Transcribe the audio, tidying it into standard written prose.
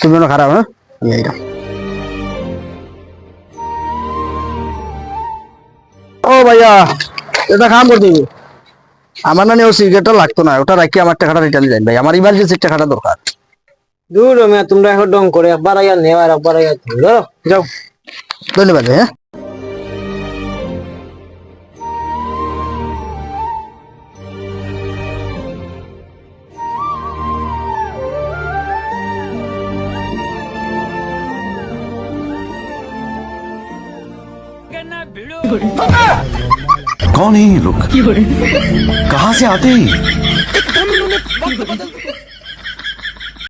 তুমি কোনো খারাপ, হ্যাঁ আমি এইটা। ও ভাইয়া, এটা কাম করে দিবি। আমার না ও সিগারেটটা লাগতো না, ওটা রাখি আমার টাকাটা রিটার্ন দেন ভাই, আমার ইমার্জেন্সি টাকাটা দরকার। দূর মিয়া, তোমরা এখন ডং করে একবার আইয়া নেও আর একবার আইয়া ধরো, যাও। ধন্যবাদ ভাই, হ্যাঁ। कौन है ये लोग? कहाँ से आते हैं?